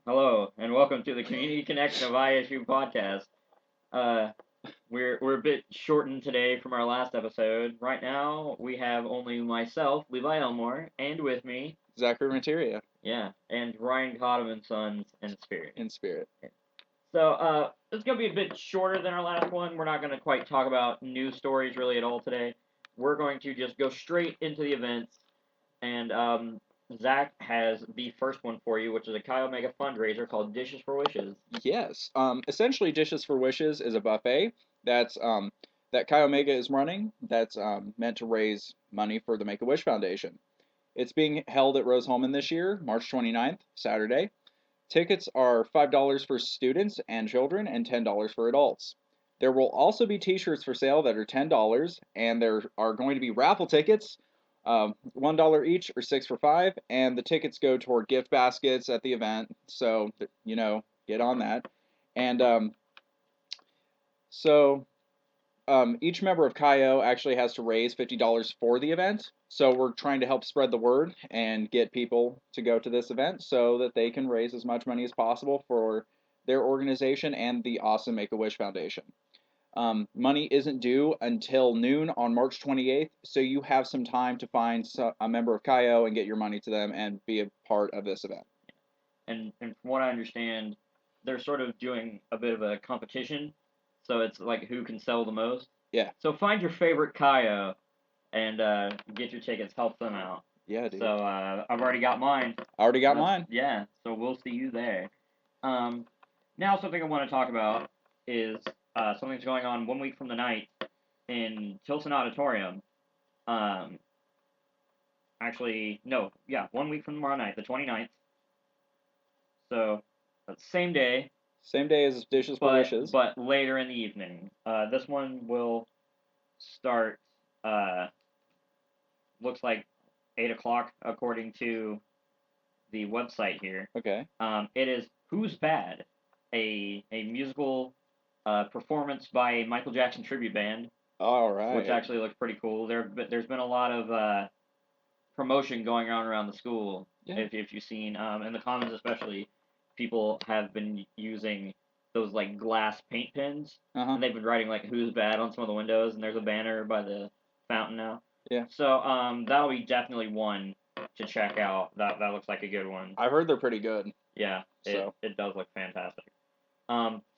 Hello, and welcome to the Community Connection of ISU podcast. Uh, we're a bit shortened today from our last episode. Right now, we have only myself, Levi Elmore, and with me, Zachary Materia yeah, and Ryan Cottom Sons and Spirit. in spirit. So, it's gonna be a bit shorter than our last one. We're not gonna quite talk about news stories really at all today. We're going to just go straight into the events, and Zach has the first one for you, which is a Chi Omega fundraiser called Dishes for Wishes. Yes. Essentially, Dishes for Wishes is a buffet that Chi Omega is running. That's meant to raise money for the Make a Wish Foundation. It's being held at Rose Hulman this year, March 29th, Saturday. Tickets are $5 for students and children and $10 for adults. There will also be T-shirts for sale that are $10, and there are going to be raffle tickets, $1 each or six for $5, and the tickets go toward gift baskets at the event. So get on that. And so each member of CAIO actually has to raise $50 for the event. So we're trying to help spread the word and get people to go to this event so that they can raise as much money as possible for their organization and the awesome Make a Wish Foundation. Money isn't due until noon on March 28th, so you have some time to find a member of CAIO and get your money to them and be a part of this event. And from what I understand, they're sort of doing a bit of a competition. So it's like who can sell the most. Yeah. So find your favorite Kaio and get your tickets. Help them out. Yeah, dude. So I've already got mine. I already got mine. Yeah. So we'll see you there. Now something I want to talk about is something's going on 1 week from the night in Tilson Auditorium. Um, actually, no, yeah, 1 week from tomorrow night, the 29th. So, same day, Same day as Dishes for Wishes. but later in the evening. This one will start. Uh, looks like 8 o'clock according to the website here. Okay. It is Who's Bad, a musical performance by a Michael Jackson tribute band. All right. Which actually looks pretty cool. There's been a lot of promotion going on around the school. Yeah. If you've seen in the Commons especially, people have been using those like glass paint pens, and they've been writing like "Who's Bad" on some of the windows, and there's a banner by the fountain now. Yeah. So that'll be definitely one to check out. That looks like a good one. I've heard they're pretty good. Yeah, it does look fantastic.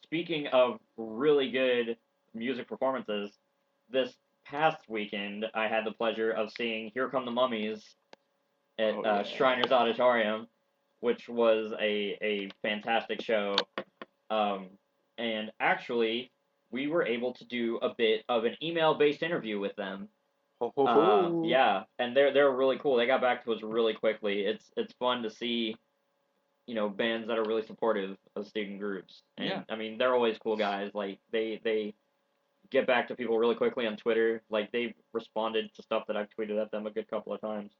Speaking of really good music performances, this past weekend I had the pleasure of seeing "Here Come the Mummies" at Shriners Auditorium, which was a fantastic show. And actually, we were able to do a bit of an email-based interview with them. Yeah, and they're really cool. They got back to us really quickly. It's fun to see, bands that are really supportive of student groups. And yeah. I mean, they're always cool guys. Like they get back to people really quickly on Twitter. Like they've responded to stuff that I've tweeted at them a good couple of times.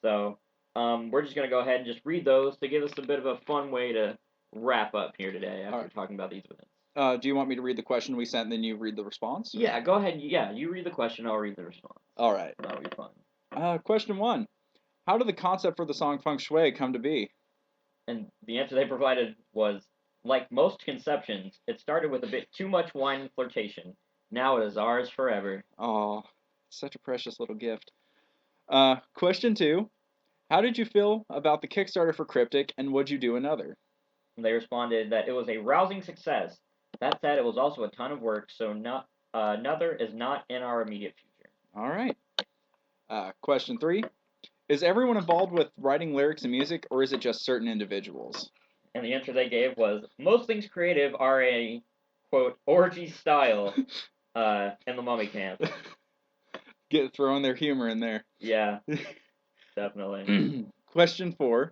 So we're just gonna go ahead and just read those to give us a bit of a fun way to wrap up here today after talking about these events. Do you want me to read the question we sent and then you read the response? Or? Yeah, go ahead. Yeah, you read the question, I'll read the response. All right. That'll be fun. Question 1. How did the concept for the song Feng Shui come to be? And the answer they provided was, like most conceptions, it started with a bit too much wine and flirtation. Now it is ours forever. Oh, such a precious little gift. Question 2. How did you feel about the Kickstarter for Cryptic, and would you do another? And they responded that it was a rousing success. That said, it was also a ton of work, so another is not in our immediate future. All right. Question 3. Is everyone involved with writing lyrics and music, or is it just certain individuals? And the answer they gave was, most things creative are a, quote, orgy style in the mummy camp. Throwing their humor in there. Yeah, definitely. Question 4.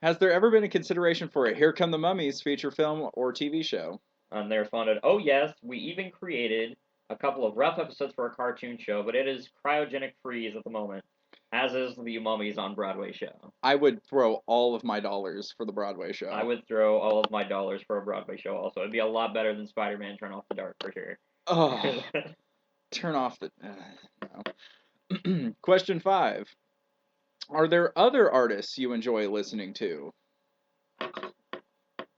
Has there ever been a consideration for a Here Come the Mummies feature film or TV show? And they responded, oh yes, we even created a couple of rough episodes for a cartoon show, but it is cryogenic freeze at the moment, as is the Mummies on Broadway show. I would throw all of my dollars for the Broadway show. I would throw all of my dollars for a Broadway show also. It'd be a lot better than Spider-Man Turn Off the Dark for sure. Oh, turn off the... no. Question 5. Are there other artists you enjoy listening to?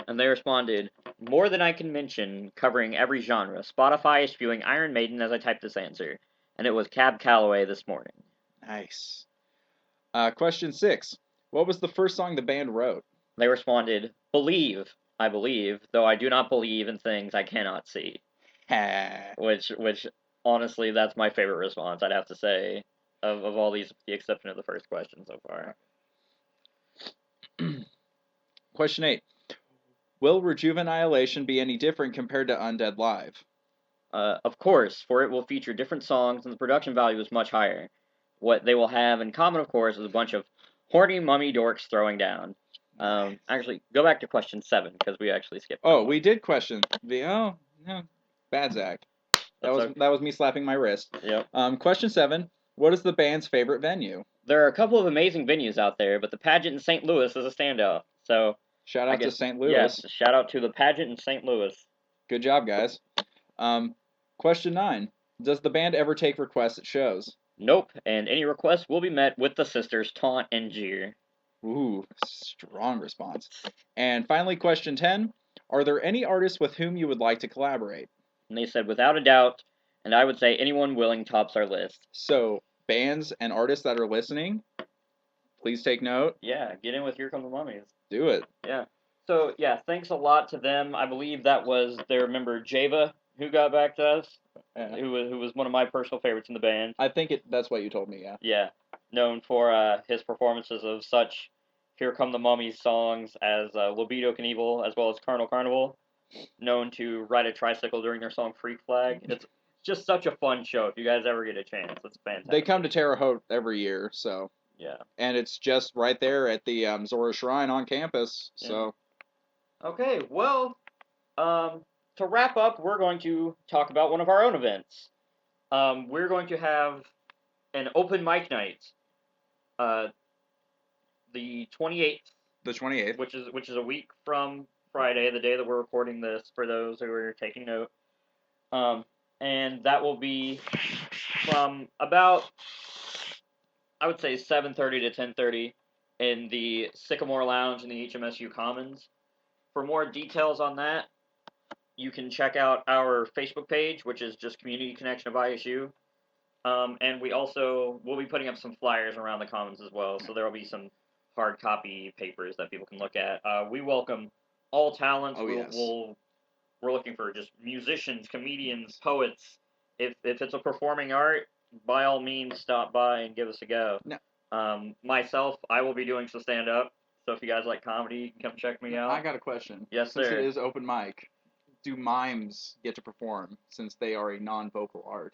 And they responded, "More than I can mention, covering every genre. Spotify is spewing Iron Maiden as I type this answer." And it was Cab Calloway this morning. Nice. Question 6. What was the first song the band wrote? They responded, "Believe, I believe, though I do not believe in things I cannot see." Ha. Which honestly, that's my favorite response, I'd have to say, of all these, with the exception of the first question so far. Question 8. Will Rejuvenilation be any different compared to Undead Live? Of course, for it will feature different songs and the production value is much higher. What they will have in common, of course, is a bunch of horny mummy dorks throwing down. Nice. Actually, go back to question 7 because we actually skipped. Oh, we did question the. Oh, no. Bad Zach. That was me slapping my wrist. Yep. Question 7. What is the band's favorite venue? There are a couple of amazing venues out there, but the pageant in St. Louis is a standout. So Shout I out to guess St. Louis. yes, shout out to the pageant in St. Louis. Good job, guys. Question 9. Does the band ever take requests at shows? Nope, and any requests will be met with the sisters' taunt and jeer. Ooh, strong response. And finally, question 10. Are there any artists with whom you would like to collaborate? And they said, without a doubt, and I would say anyone willing tops our list. So, bands and artists that are listening, please take note. Yeah, get in with Here Come the Mummies. Do it. Yeah. So, yeah, thanks a lot to them. I believe that was their member Java who got back to us, who was one of my personal favorites in the band. I think that's what you told me, yeah. Yeah, known for his performances of such Here Come the Mummies songs as Libido Knievel, as well as Carnal Carnival, known to ride a tricycle during their song Freak Flag. It's just such a fun show if you guys ever get a chance. It's fantastic. They come to Terre Haute every year, so. Yeah. And it's just right there at the Zora Shrine on campus, so. Yeah. Okay, well, to wrap up, we're going to talk about one of our own events. We're going to have an open mic night, the 28th. The 28th. Which is a week from Friday, the day that we're recording this. For those who are taking note, and that will be from about, I would say, 7:30 to 10:30 in the Sycamore Lounge in the HMSU Commons. For more details on that, you can check out our Facebook page, which is just Community Connection of ISU. And we also will be putting up some flyers around the Commons as well, so there will be some hard copy papers that people can look at. We welcome all talents. Oh, yes. We're looking for just musicians, comedians, poets. If it's a performing art, by all means, stop by and give us a go. No. Myself, I will be doing some stand up. So if you guys like comedy, you can come check me out. I got a question. Yes, Since sir. it is open mic, do mimes get to perform since they are a non-vocal art?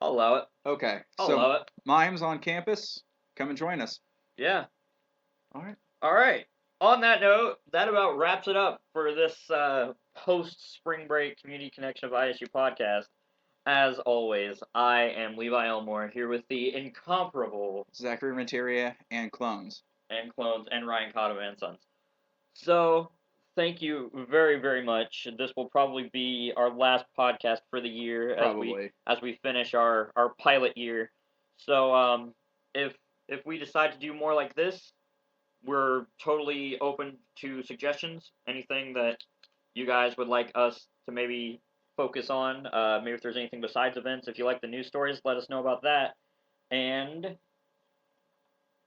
I'll allow it. Okay. I'll allow it. Mimes on campus, come and join us. Yeah. All right. All right. On that note, that about wraps it up for this post-spring break Community Connection of ISU podcast. As always, I am Levi Elmore, here with the incomparable Zachary Renteria and Clones. And Clones and Ryan Cottom and Sons. So, thank you very, very much. This will probably be our last podcast for the year as we finish our pilot year. So, if we decide to do more like this, we're totally open to suggestions. Anything that you guys would like us to maybe focus on. Maybe if there's anything besides events. If you like the news stories, let us know about that. And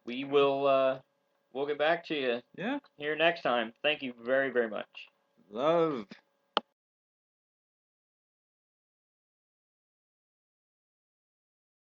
we will we'll get back to you Yeah. here next time. Thank you very, very much. Love.